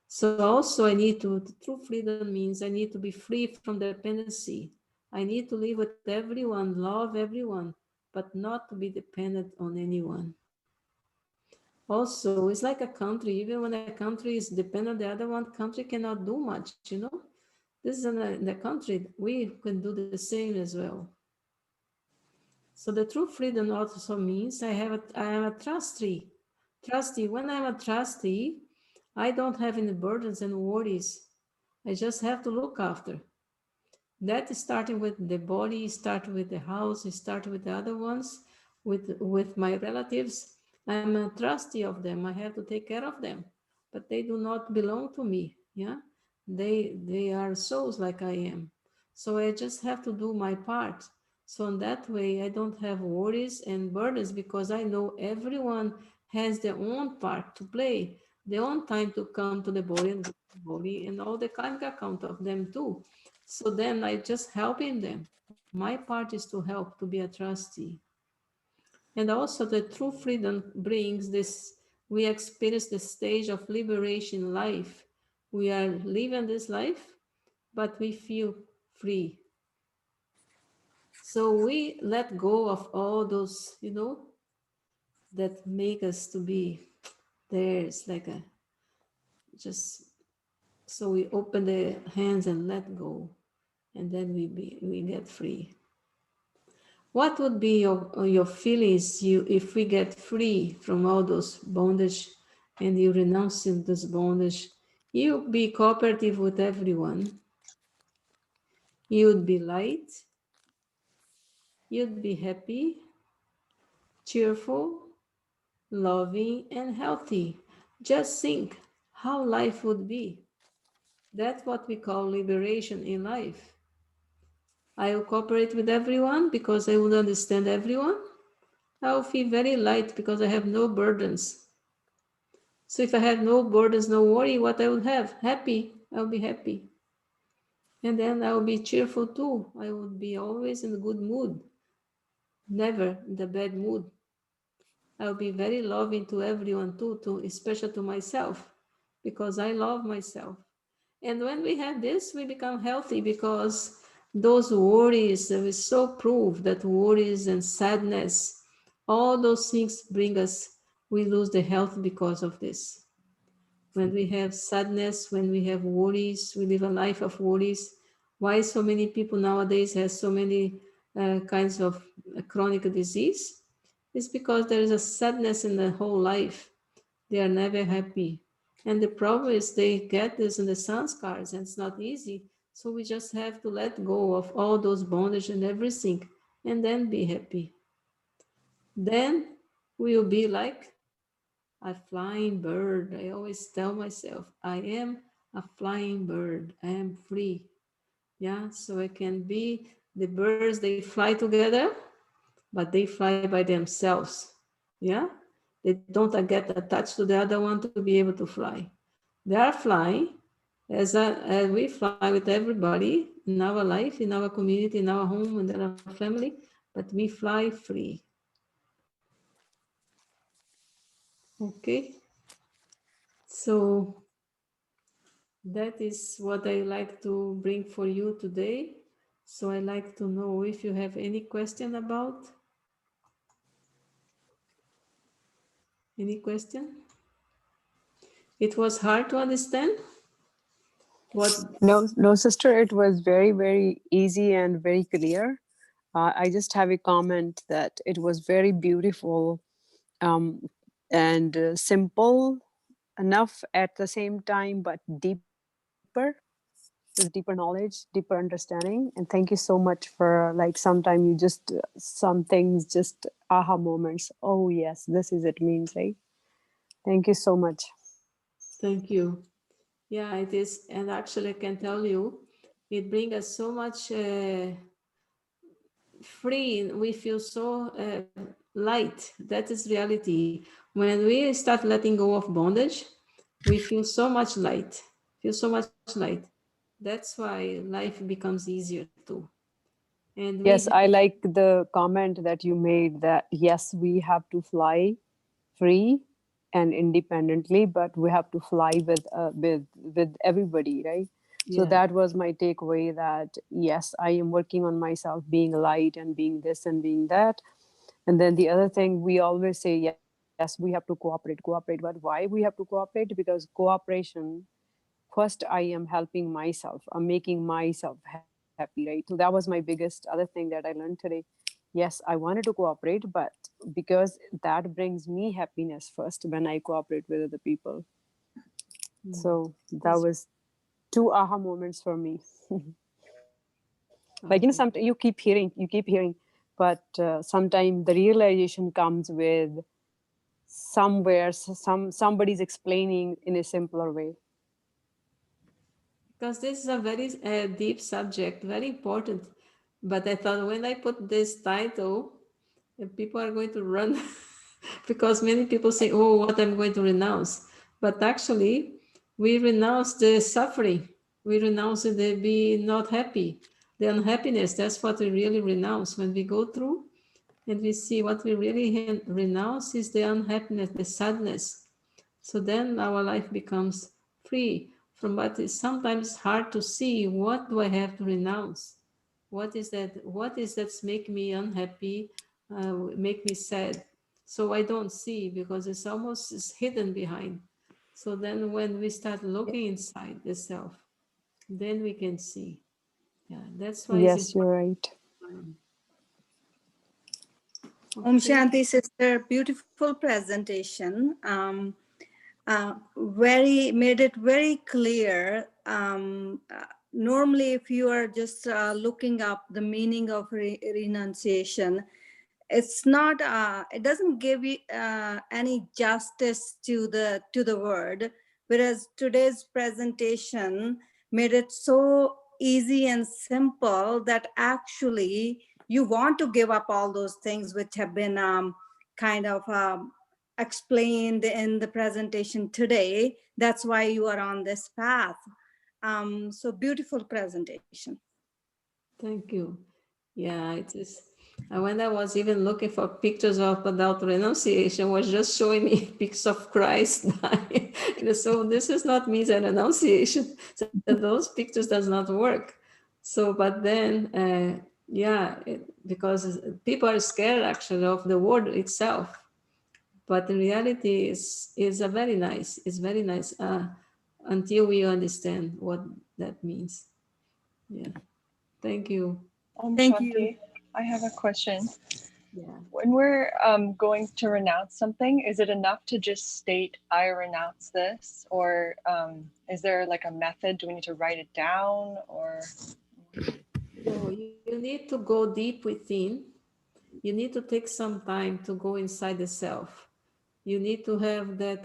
So also I need to, true freedom means I need to be free from dependency. I need to live with everyone, love everyone, but not to be dependent on anyone. Also, it's like a country. Even when a country is dependent on the other one, country cannot do much, you know? This is in the country. We can do the same as well. So the true freedom also means I am a trustee. Trustee. When I'm a trustee, I don't have any burdens and worries. I just have to look after. That is starting with the body, starting with the house, starting with the other ones, with my relatives. I'm a trustee of them. I have to take care of them, but they do not belong to me. Yeah, they are souls like I am. So I just have to do my part. So in that way, I don't have worries and burdens because I know everyone has their own part to play, their own time to come to the body and go to the body, and all the karmic account of them too. So then I just helping them. My part is to help, to be a trustee. And also the true freedom brings this, we experience the stage of liberation in life. We are living this life, but we feel free. So we let go of all those, that make us to be there. It's like a, just, so we open the hands and let go. And then we get free. What would be your feelings if we get free from all those bondage and you renounce this bondage? You be cooperative with everyone. You'd be light. You'd be happy, cheerful, loving, and healthy. Just think how life would be. That's what we call liberation in life. I will cooperate with everyone because I would understand everyone. I will feel very light because I have no burdens. So if I have no burdens, no worry, what I will have? Happy. I'll be happy. And then I will be cheerful too. I will be always in a good mood, never in the bad mood. I'll be very loving to everyone too, especially to myself, because I love myself. And when we have this, we become healthy because those worries, we so prove that worries and sadness, all those things bring us, we lose the health because of this. When we have sadness, when we have worries, we live a life of worries. Why so many people nowadays have so many kinds of chronic disease? It's because there is a sadness in the whole life. They are never happy. And the problem is they get this in the sanskars and it's not easy. So we just have to let go of all those bondage and everything and then be happy. Then we will be like a flying bird. I always tell myself, I am a flying bird. I am free. Yeah, so I can be the birds, they fly together, but they fly by themselves. Yeah, they don't get attached to the other one to be able to fly. They are flying as we fly with everybody in our life, in our community, in our home, and in our family, but we fly free. Okay, so that is what I like to bring for you today. So I like to know if you have any question about, any question? It was hard to understand what, No, no, sister, it was very, very easy and very clear. I just have a comment that it was very beautiful, um, and simple enough at the same time, but deeper, with deeper knowledge, deeper understanding. And thank you so much for, like, sometimes you just, some things just aha moments. Oh, yes, this is it means, right? Thank you so much. thank you. Yeah, it is. And actually, I can tell you, it brings us so much free. We feel so light. That is reality. When we start letting go of bondage, we feel so much light, feel so much light. That's why life becomes easier too. And we Yes, have, I like the comment that you made that yes, we have to fly free and independently, but we have to fly with everybody, right? So yeah, that was my takeaway, that yes, I am working on myself, being light and being this and being that. And then the other thing, we always say yes, we have to cooperate, but why we have to cooperate? Because cooperation, first I am helping myself, I'm making myself happy, right? So that was my biggest other thing that I learned today. Yes, I wanted to cooperate, but because that brings me happiness first when I cooperate with other people. mm, So that that's was two aha moments for me. Like, okay. you keep hearing, but sometimes the realization comes with somewhere, somebody's explaining in a simpler way. Because this is a very deep subject, very important. But I thought when I put this title, people are going to run because many people say, "Oh, what I'm going to renounce." But actually, we renounce the suffering. We renounce the be not happy, the unhappiness. That's what we really renounce when we go through and we see what we really renounce is the unhappiness, the sadness. So then our life becomes free from what is sometimes hard to see. What do I have to renounce? What is that? What is that's make me unhappy, make me sad? So I don't see because it's almost is hidden behind. So then when we start looking inside the self, then we can see. Yeah, that's why it's Yes, you're important. right. Om Okay. Shanti, sister. Beautiful presentation. Very made it very clear. Normally, if you are just looking up the meaning of renunciation, it's not. It doesn't give you any justice to the word. Whereas today's presentation made it so easy and simple that actually you want to give up all those things which have been kind of explained in the presentation today. That's why you are on this path. So beautiful presentation. Thank you. Yeah, it is. When I was even looking for pictures of adult renunciation, was just showing me pictures of Christ dying. And so this is not means a renunciation. So those pictures does not work. So, but then, yeah, because people are scared actually of the word itself. But in reality, is a very nice. It's very nice until we understand what that means. Yeah. Thank you. Thank you. Shanti, I have a question. Yeah. When we're going to renounce something, is it enough to just state, I renounce this? Or is there like a method? Do we need to write it down? Or No, you need to go deep within. You need to take some time to go inside the self. You need to have that,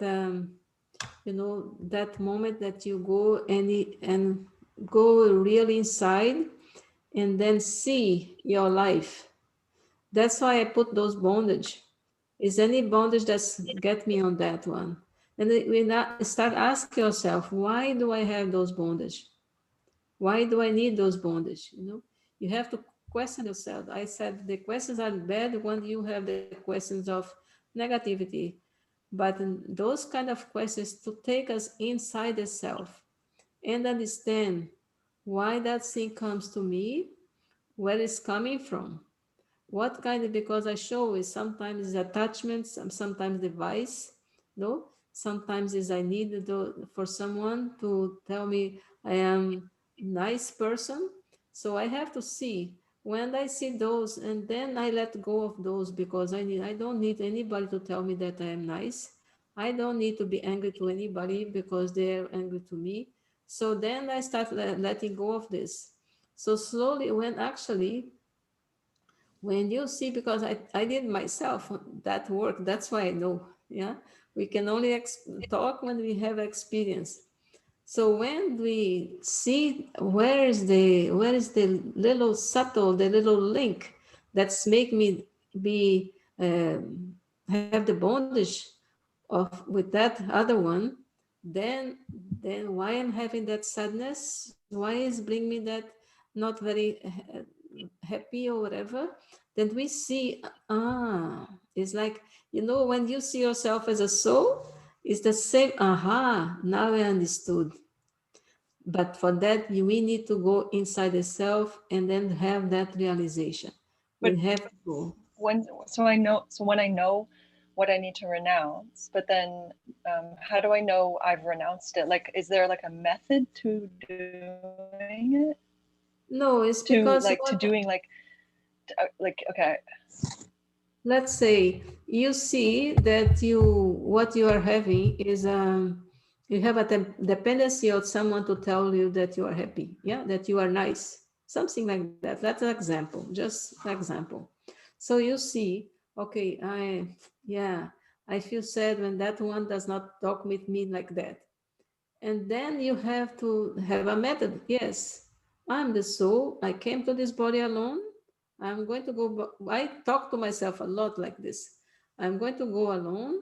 that moment that you go and go really inside and then see your life. That's why I put those bondage. Is any bondage that's get me on that one? And then we start asking yourself, why do I have those bondage? Why do I need those bondage? You have to question yourself. I said the questions are bad when you have the questions of negativity, but those kind of questions to take us inside the self and understand why that thing comes to me, where it's coming from. What kind of, because I show is sometimes attachments, sometimes device, no? Sometimes is I need for someone to tell me I am nice person. So I have to see when I see those and then I let go of those because I don't need anybody to tell me that I am nice. I don't need to be angry to anybody because they're angry to me. So then I start letting go of this. So slowly when actually when you see, because I did myself that work, that's why I know. Yeah, we can only talk when we have experience. So when we see where is the little subtle, the little link that's make me be have the bondage of with that other one, then why I'm having that sadness? Why is bring me that not very happy or whatever? Then we see, it's like, when you see yourself as a soul, it's the same. Aha, now I understood. But for that, we need to go inside the self and then have that realization. But We have to go. when I know what I need to renounce, but then how do I know I've renounced it? Like, is there like a method to doing it? No, it's because To doing like okay, let's say you see that what you are having is you have a dependency of someone to tell you that you are happy, yeah, that you are nice, something like that. That's an example, just an example. So you see, okay, yeah, I feel sad when that one does not talk with me like that. And then you have to have a method. Yes, I'm the soul. I came to this body alone. I'm going to go. I talk to myself a lot like this. I'm going to go alone,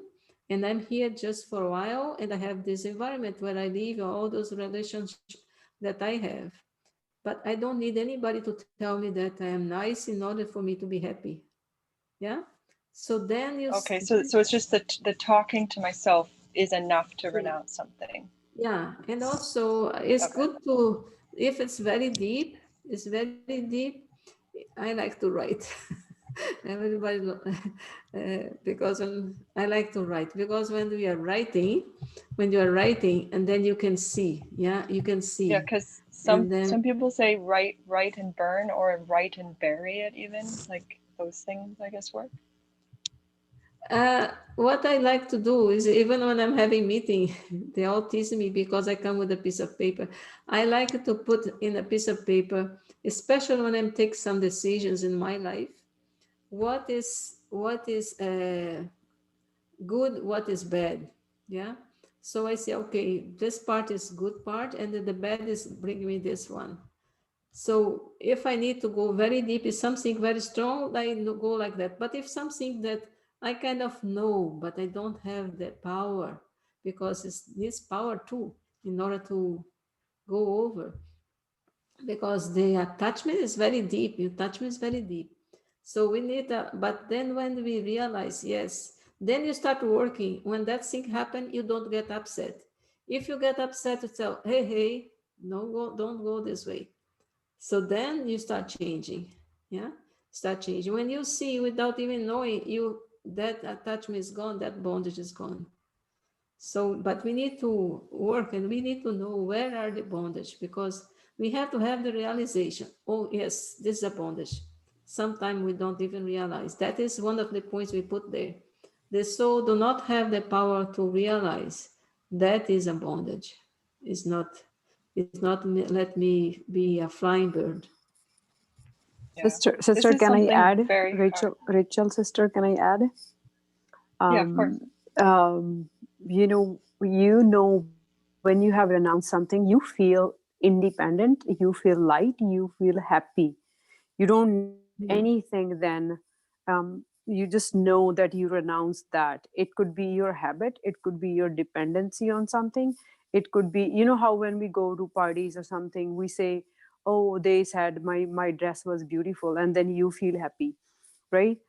and I'm here just for a while. And I have this environment where I live, all those relationships that I have. But I don't need anybody to tell me that I am nice in order for me to be happy. Yeah. So then okay. So it's just the talking to myself is enough to yeah. renounce something. Yeah, and also it's Okay. good to, if it's very deep, it's very deep. I like to write. Everybody, because I like to write, because when we are writing, when you are writing, and then you can see, yeah, you can Yeah, see, because and then some people say write and burn or write and bury it even like those things I guess work. what I like to do is, even when I'm having meeting, they all tease me because I come with a piece of paper. I like to put in a piece of paper, especially when I'm taking some decisions in my life. What is good? What is bad? Yeah. So I say, okay, this part is good part, and then the bad is bring me this one. So if I need to go very deep, is something very strong, I go like that. But if something that I kind of know, but I don't have the power, because it needs power too in order to go over, because the attachment is very deep. The attachment is very deep. So we need but then when we realize, yes, then you start working. When that thing happen, you don't get upset. If you get upset, you tell, hey, hey, no, don't go this way. So then you start changing. Yeah. Start changing. When you see without even knowing, that attachment is gone, that bondage is gone. So, but we need to work and we need to know where are the bondage, because we have to have the realization. Oh, yes, this is a bondage. Sometimes we don't even realize. That is one of the points we put there. The soul do not have the power to realize that is a bondage. It's not let me be a flying bird. Yeah, this Sister, is can I something add? very hard. Rachel, sister, can I add? Yeah, of course. um, when you have renounced something, you feel independent, you feel light, you feel happy. You don't need Yeah, anything then. You just know that you renounced that. It could be your habit, it could be your dependency on something. It could be, how when we go to parties or something, we say, oh, they said my dress was beautiful, and then you feel happy, right?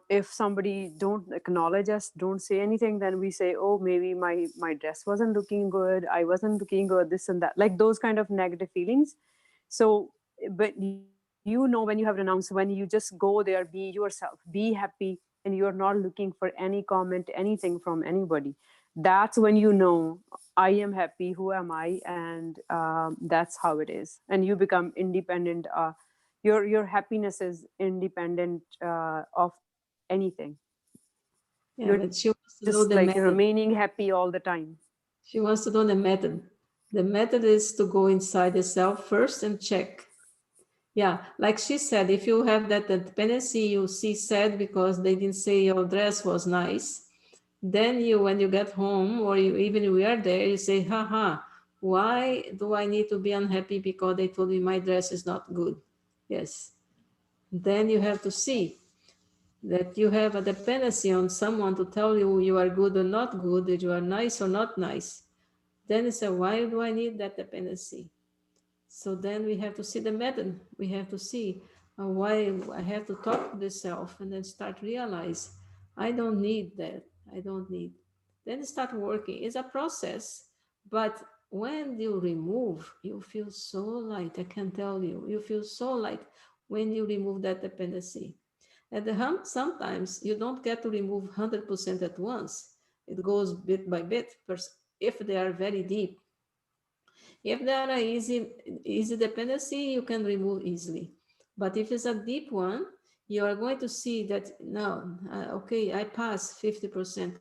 If somebody don't acknowledge us, don't say anything, then we say, oh, maybe my dress wasn't looking good, I wasn't looking good, this and that, like those kind of negative feelings. So but when you have renounced, when you just go there, be yourself, be happy, and you're not looking for any comment, anything from anybody, that's when you know, I am happy, who am I? And that's how it is, and you become independent. Your happiness is independent of anything. You're yeah, just but she like wants to know the remaining method. happy all the time. She wants to know the method. The method is to go inside yourself first and check. Yeah, like she said, if you have that dependency, you see sad because they didn't say your dress was nice. Then when you get home, or even we are there, you say, haha, why do I need to be unhappy because they told me my dress is not good? Yes. Then you have to see. that you have a dependency on someone to tell you you are good or not good, that you are nice or not nice, then it's a why do I need that dependency? So then we have to see the method. We have to see why I have to talk to the self and then start realize I don't need that. I don't need. Then start working. It's a process, but when you remove, you feel so light. I can tell you, you feel so light when you remove that dependency. And sometimes you don't get to remove 100% at once. It goes bit by bit. If they are very deep, if they are a easy dependency, you can remove easily. But if it's a deep one, you are going to see that now, okay, I pass 50%.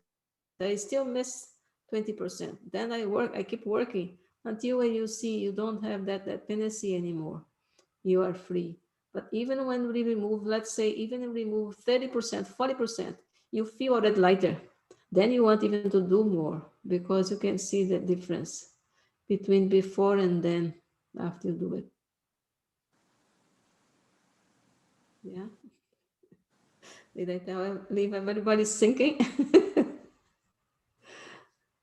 I still miss 20%. Then I keep working until when you see you don't have that dependency anymore. You are free. But even when we remove, let's say, even remove 30%, 40%, you feel already lighter. Then you want even to do more because you can see the difference between before and then after you do it. Yeah. Did I leave everybody thinking?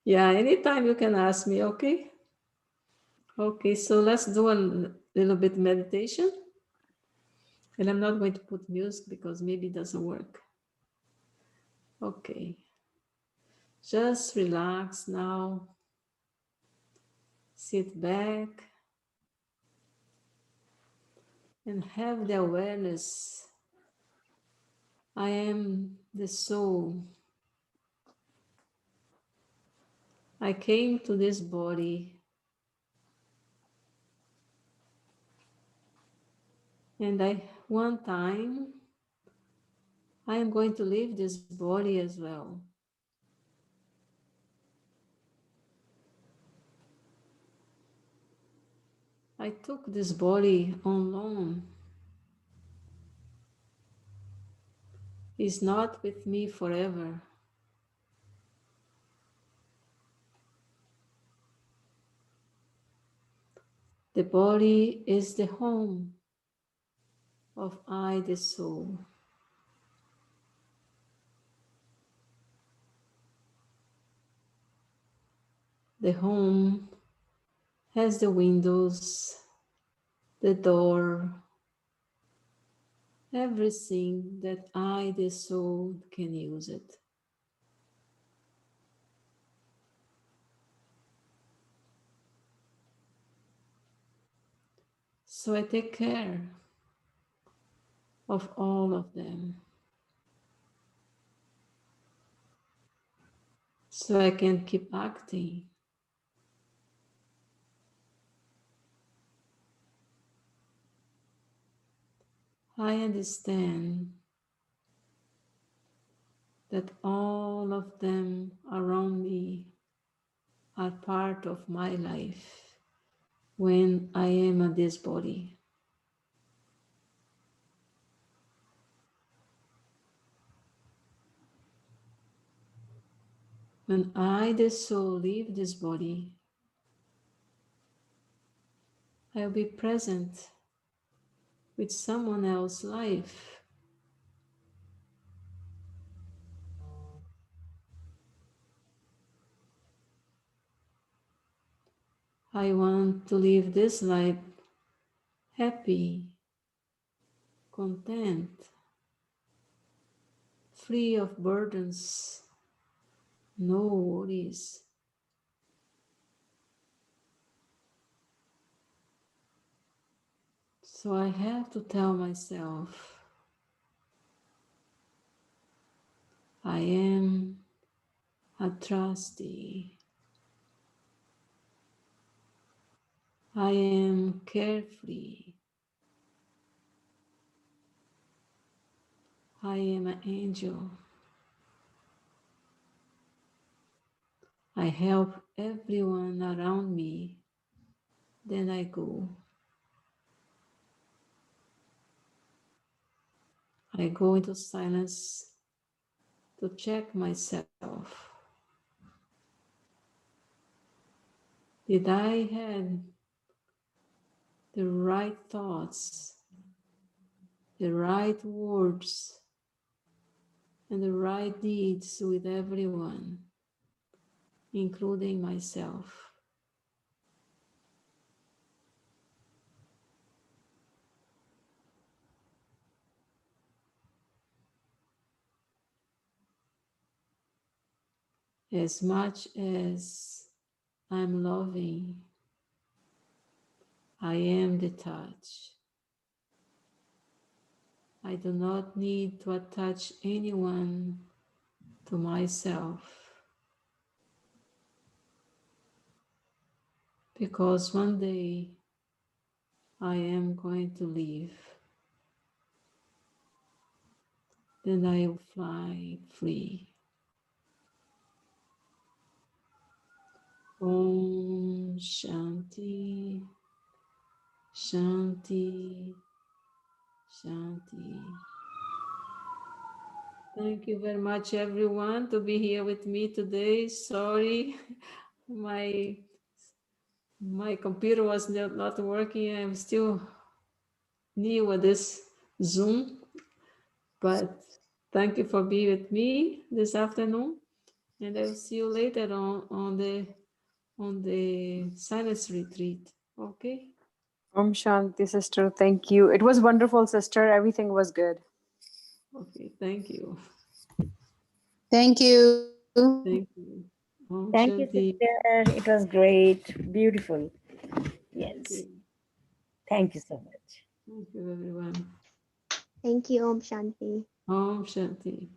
Yeah, anytime you can ask me, okay? Okay, so let's do a little bit meditation. And I'm not going to put music because maybe it doesn't work. Okay. Just relax now. Sit back and have the awareness. I am the soul. I came to this body and one time I am going to leave this body as well. I took this body on loan. It's not with me forever. The body is the home of I, the soul. The home has the windows, the door, everything that I, the soul, can use it. So I take care of all of them so I can keep acting. I understand that all of them around me are part of my life when I am in this body. When I, the soul, leave this body, I will be present with someone else's life. I want to live this life happy, content, free of burdens, no worries. So I have to tell myself, I am a trustee. I am carefree. I am an angel. I help everyone around me. Then I go. I go into silence to check myself. Did I have the right thoughts, the right words, and the right deeds with everyone, including myself. As much as I'm loving, I am detached. I do not need to attach anyone to myself, because one day I am going to leave. Then I will fly free. Om Shanti, Shanti, Shanti. Thank you very much, everyone, to be here with me today. Sorry, my computer was not working. I'm still new at this Zoom, but thank you for being with me this afternoon, and I'll see you later on the silence retreat. Okay. Om Shanti, sister. Thank you. It was wonderful, sister. Everything was good. Okay. Thank you. Thank you. Thank you. Om Thank you, Shanti. sister. It was great. Beautiful. Yes. Thank you. Thank you so much. Thank you, everyone. Thank you, Om Shanti. Om Shanti.